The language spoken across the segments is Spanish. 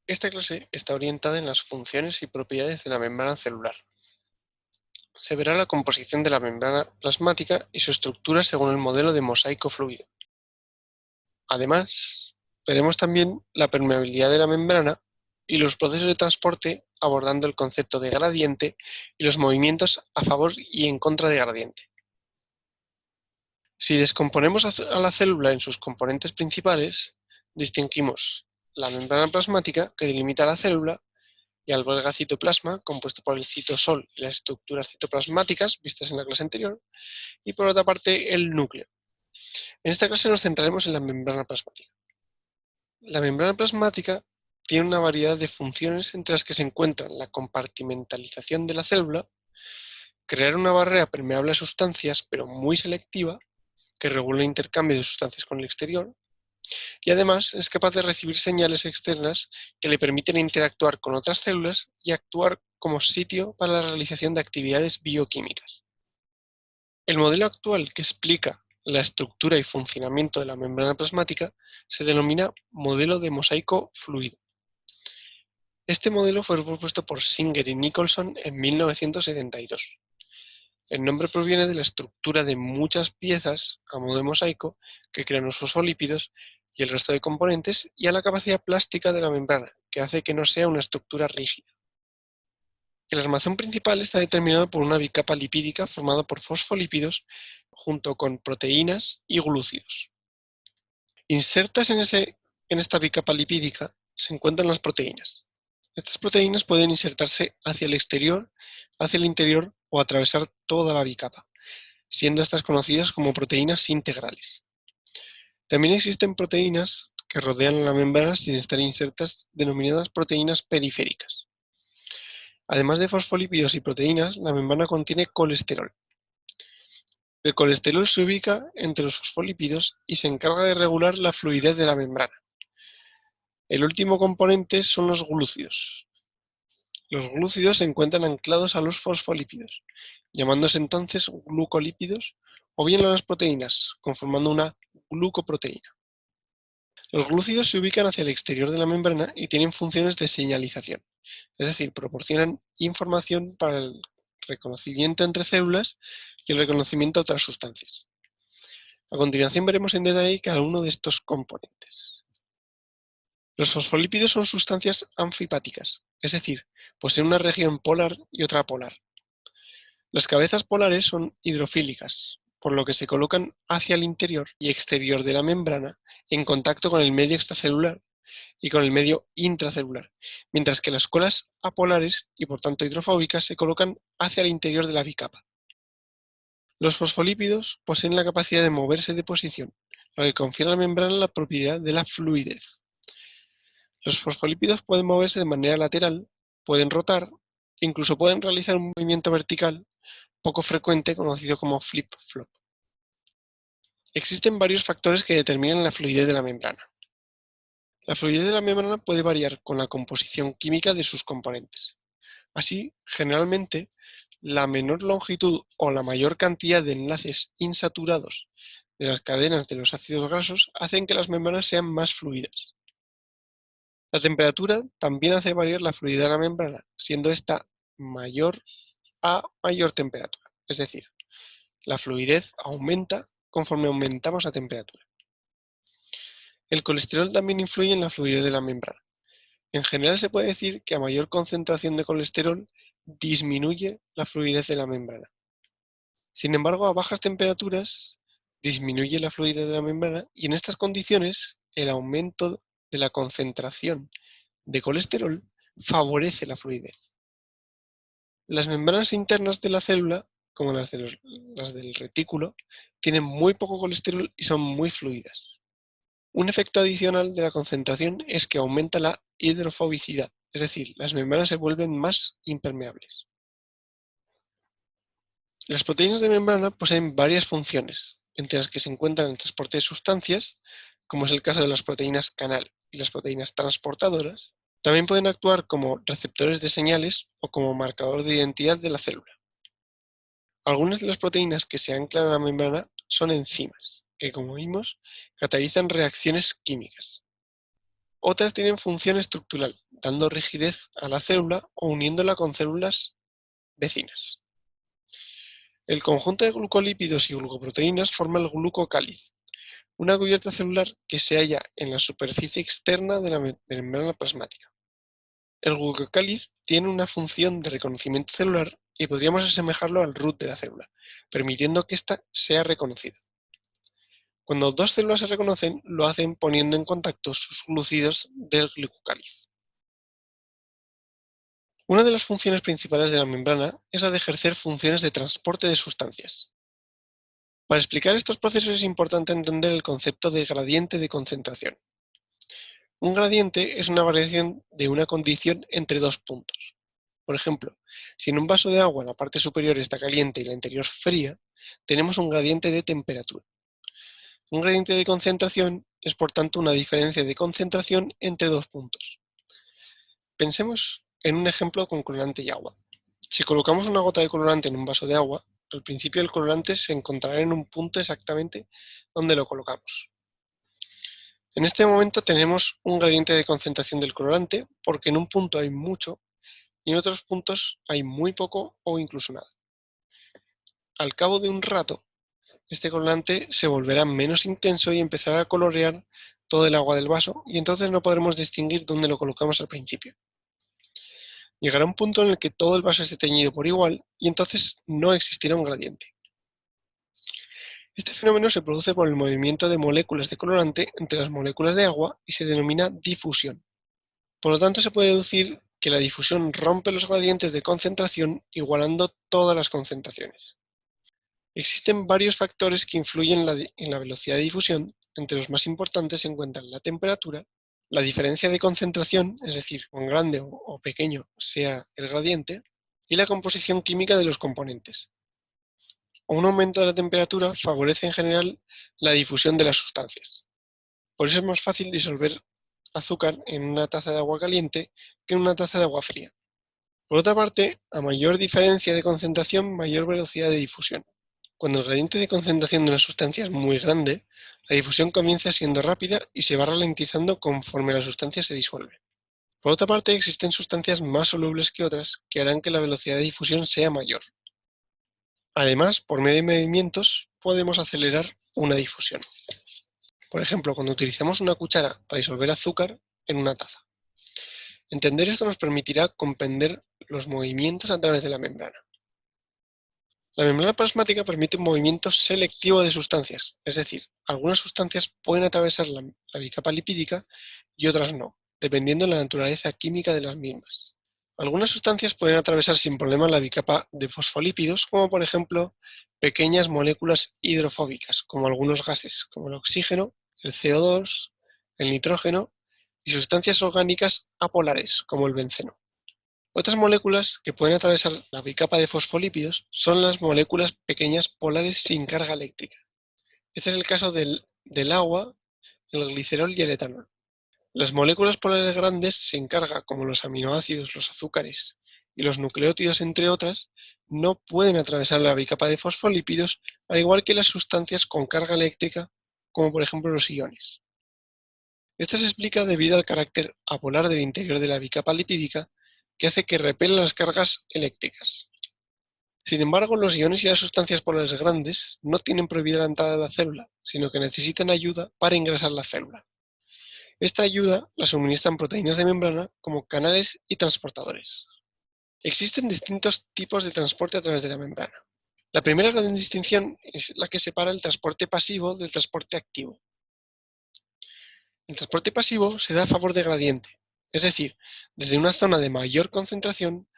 Esta clase está orientada en las funciones y propiedades de la membrana celular. Se verá la composición de la membrana plasmática y su estructura según el modelo de mosaico fluido. Además, veremos también la permeabilidad de la membrana y los procesos de transporte abordando el concepto de gradiente y los movimientos a favor y en contra de gradiente. Si descomponemos a la célula en sus componentes principales, distinguimos la membrana plasmática, que delimita la célula, y alberga citoplasma, compuesto por el citosol y las estructuras citoplasmáticas vistas en la clase anterior, y por otra parte el núcleo. En esta clase nos centraremos en la membrana plasmática. La membrana plasmática tiene una variedad de funciones entre las que se encuentran la compartimentalización de la célula, crear una barrera permeable a sustancias pero muy selectiva, que regula el intercambio de sustancias con el exterior, y además es capaz de recibir señales externas que le permiten interactuar con otras células y actuar como sitio para la realización de actividades bioquímicas. El modelo actual que explica la estructura y funcionamiento de la membrana plasmática se denomina modelo de mosaico fluido. Este modelo fue propuesto por Singer y Nicholson en 1972. El nombre proviene de la estructura de muchas piezas a modo de mosaico que crean los fosfolípidos y el resto de componentes, y a la capacidad plástica de la membrana, que hace que no sea una estructura rígida. El armazón principal está determinado por una bicapa lipídica formada por fosfolípidos junto con proteínas y glúcidos. Insertas en esta bicapa lipídica se encuentran las proteínas. Estas proteínas pueden insertarse hacia el exterior, hacia el interior o atravesar toda la bicapa, siendo estas conocidas como proteínas integrales. También existen proteínas que rodean la membrana sin estar insertas, denominadas proteínas periféricas. Además de fosfolípidos y proteínas, la membrana contiene colesterol. El colesterol se ubica entre los fosfolípidos y se encarga de regular la fluidez de la membrana. El último componente son los glúcidos. Los glúcidos se encuentran anclados a los fosfolípidos, llamándose entonces glucolípidos, o bien a las proteínas, conformando una glucoproteína. Los glúcidos se ubican hacia el exterior de la membrana y tienen funciones de señalización, es decir, proporcionan información para el reconocimiento entre células y el reconocimiento a otras sustancias. A continuación veremos en detalle cada uno de estos componentes. Los fosfolípidos son sustancias anfipáticas, es decir, poseen una región polar y otra apolar. Las cabezas polares son hidrofílicas, por lo que se colocan hacia el interior y exterior de la membrana en contacto con el medio extracelular y con el medio intracelular, mientras que las colas apolares y por tanto hidrofóbicas se colocan hacia el interior de la bicapa. Los fosfolípidos poseen la capacidad de moverse de posición, lo que confiere a la membrana la propiedad de la fluidez. Los fosfolípidos pueden moverse de manera lateral, pueden rotar, incluso pueden realizar un movimiento vertical poco frecuente conocido como flip-flop. Existen varios factores que determinan la fluidez de la membrana. La fluidez de la membrana puede variar con la composición química de sus componentes. Así, generalmente, la menor longitud o la mayor cantidad de enlaces insaturados de las cadenas de los ácidos grasos hacen que las membranas sean más fluidas. La temperatura también hace variar la fluidez de la membrana, siendo esta mayor a mayor temperatura. Es decir, la fluidez aumenta conforme aumentamos la temperatura. El colesterol también influye en la fluidez de la membrana. En general se puede decir que a mayor concentración de colesterol disminuye la fluidez de la membrana. Sin embargo, a bajas temperaturas disminuye la fluidez de la membrana, y en estas condiciones el aumento de la concentración de colesterol favorece la fluidez. Las membranas internas de la célula, como las del retículo, tienen muy poco colesterol y son muy fluidas. Un efecto adicional de la concentración es que aumenta la hidrofobicidad, es decir, las membranas se vuelven más impermeables. Las proteínas de membrana poseen varias funciones, entre las que se encuentran el transporte de sustancias, como es el caso de las proteínas canal y las proteínas transportadoras. También pueden actuar como receptores de señales o como marcador de identidad de la célula. Algunas de las proteínas que se anclan a la membrana son enzimas, que como vimos, catalizan reacciones químicas. Otras tienen función estructural, aumentando rigidez a la célula o uniéndola con células vecinas. El conjunto de glucolípidos y glucoproteínas forma el glucocáliz, una cubierta celular que se halla en la superficie externa de la membrana plasmática. El glucocáliz tiene una función de reconocimiento celular y podríamos asemejarlo al root de la célula, permitiendo que ésta sea reconocida. Cuando dos células se reconocen, lo hacen poniendo en contacto sus glúcidos del glucocáliz. Una de las funciones principales de la membrana es la de ejercer funciones de transporte de sustancias. Para explicar estos procesos es importante entender el concepto de gradiente de concentración. Un gradiente es una variación de una condición entre dos puntos. Por ejemplo, si en un vaso de agua la parte superior está caliente y la interior fría, tenemos un gradiente de temperatura. Un gradiente de concentración es, por tanto, una diferencia de concentración entre dos puntos. Pensemos en un ejemplo con colorante y agua. Si colocamos una gota de colorante en un vaso de agua, al principio el colorante se encontrará en un punto exactamente donde lo colocamos. En este momento tenemos un gradiente de concentración del colorante porque en un punto hay mucho y en otros puntos hay muy poco o incluso nada. Al cabo de un rato, este colorante se volverá menos intenso y empezará a colorear todo el agua del vaso y entonces no podremos distinguir dónde lo colocamos al principio. Llegará un punto en el que todo el vaso esté teñido por igual y entonces no existirá un gradiente. Este fenómeno se produce por el movimiento de moléculas de colorante entre las moléculas de agua y se denomina difusión. Por lo tanto, se puede deducir que la difusión rompe los gradientes de concentración igualando todas las concentraciones. Existen varios factores que influyen en la velocidad de difusión. Entre los más importantes se encuentran la temperatura, la diferencia de concentración, es decir, cuán grande o pequeño sea el gradiente, y la composición química de los componentes. Un aumento de la temperatura favorece en general la difusión de las sustancias. Por eso es más fácil disolver azúcar en una taza de agua caliente que en una taza de agua fría. Por otra parte, a mayor diferencia de concentración, mayor velocidad de difusión. Cuando el gradiente de concentración de una sustancia es muy grande, la difusión comienza siendo rápida y se va ralentizando conforme la sustancia se disuelve. Por otra parte, existen sustancias más solubles que otras que harán que la velocidad de difusión sea mayor. Además, por medio de movimientos, podemos acelerar una difusión. Por ejemplo, cuando utilizamos una cuchara para disolver azúcar en una taza. Entender esto nos permitirá comprender los movimientos a través de la membrana. La membrana plasmática permite un movimiento selectivo de sustancias, es decir, algunas sustancias pueden atravesar la bicapa lipídica y otras no, dependiendo de la naturaleza química de las mismas. Algunas sustancias pueden atravesar sin problema la bicapa de fosfolípidos, como por ejemplo pequeñas moléculas hidrofóbicas, como algunos gases, como el oxígeno, el CO2, el nitrógeno, y sustancias orgánicas apolares, como el benceno. Otras moléculas que pueden atravesar la bicapa de fosfolípidos son las moléculas pequeñas polares sin carga eléctrica. Este es el caso del agua, el glicerol y el etanol. Las moléculas polares grandes sin carga, como los aminoácidos, los azúcares y los nucleótidos, entre otras, no pueden atravesar la bicapa de fosfolípidos, al igual que las sustancias con carga eléctrica, como por ejemplo los iones. Esto se explica debido al carácter apolar del interior de la bicapa lipídica, que hace que repela las cargas eléctricas. Sin embargo, los iones y las sustancias polares grandes no tienen prohibida la entrada de la célula, sino que necesitan ayuda para ingresar la célula. Esta ayuda la suministran proteínas de membrana como canales y transportadores. Existen distintos tipos de transporte a través de la membrana. La primera gran distinción es la que separa el transporte pasivo del transporte activo. El transporte pasivo se da a favor de gradiente, es decir, desde una zona de mayor concentración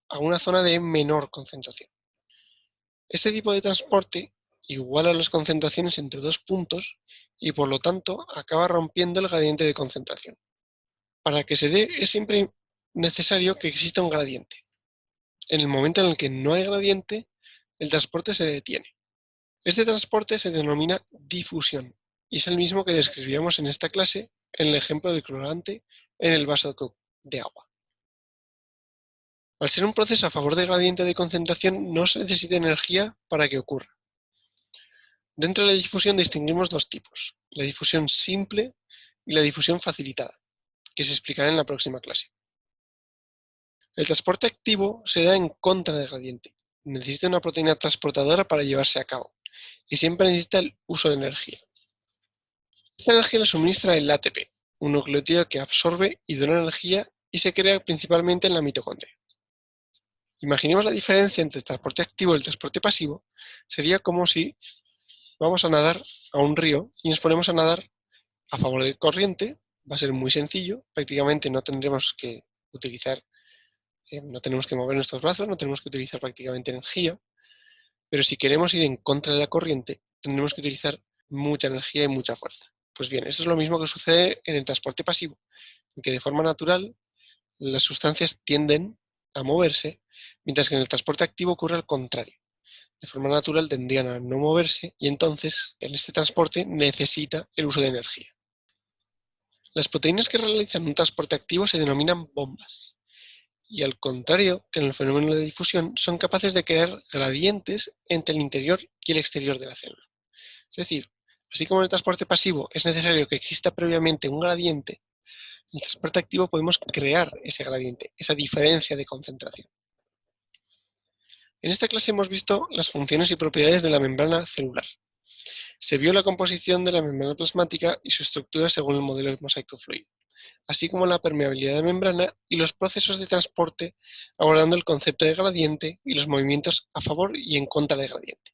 a una zona de menor concentración. Este tipo de transporte iguala las concentraciones entre dos puntos y por lo tanto acaba rompiendo el gradiente de concentración. Para que se dé es siempre necesario que exista un gradiente. En el momento en el que no hay gradiente, el transporte se detiene. Este transporte se denomina difusión y es el mismo que describíamos en esta clase en el ejemplo del colorante en el vaso de agua. Al ser un proceso a favor del gradiente de concentración, no se necesita energía para que ocurra. Dentro de la difusión distinguimos dos tipos, la difusión simple y la difusión facilitada, que se explicará en la próxima clase. El transporte activo se da en contra del gradiente. Necesita una proteína transportadora para llevarse a cabo y siempre necesita el uso de energía. Esta energía la suministra el ATP, un nucleótido que absorbe y dona energía y se crea principalmente en la mitocondria. Imaginemos la diferencia entre el transporte activo y el transporte pasivo. Sería como si vamos a nadar a un río y nos ponemos a nadar a favor del corriente. Va a ser muy sencillo, prácticamente no tendremos que utilizar, no tenemos que mover nuestros brazos, no tenemos que utilizar prácticamente energía, pero si queremos ir en contra de la corriente, tendremos que utilizar mucha energía y mucha fuerza. Pues bien, eso es lo mismo que sucede en el transporte pasivo, en que de forma natural las sustancias tienden a moverse, mientras que en el transporte activo ocurre al contrario. De forma natural tendrían a no moverse y entonces en este transporte necesita el uso de energía. Las proteínas que realizan un transporte activo se denominan bombas y, al contrario que en el fenómeno de difusión, son capaces de crear gradientes entre el interior y el exterior de la célula. Es decir, así como en el transporte pasivo es necesario que exista previamente un gradiente, en el transporte activo podemos crear ese gradiente, esa diferencia de concentración. En esta clase hemos visto las funciones y propiedades de la membrana celular. Se vio la composición de la membrana plasmática y su estructura según el modelo de mosaico fluido, así como la permeabilidad de membrana y los procesos de transporte, abordando el concepto de gradiente y los movimientos a favor y en contra del gradiente.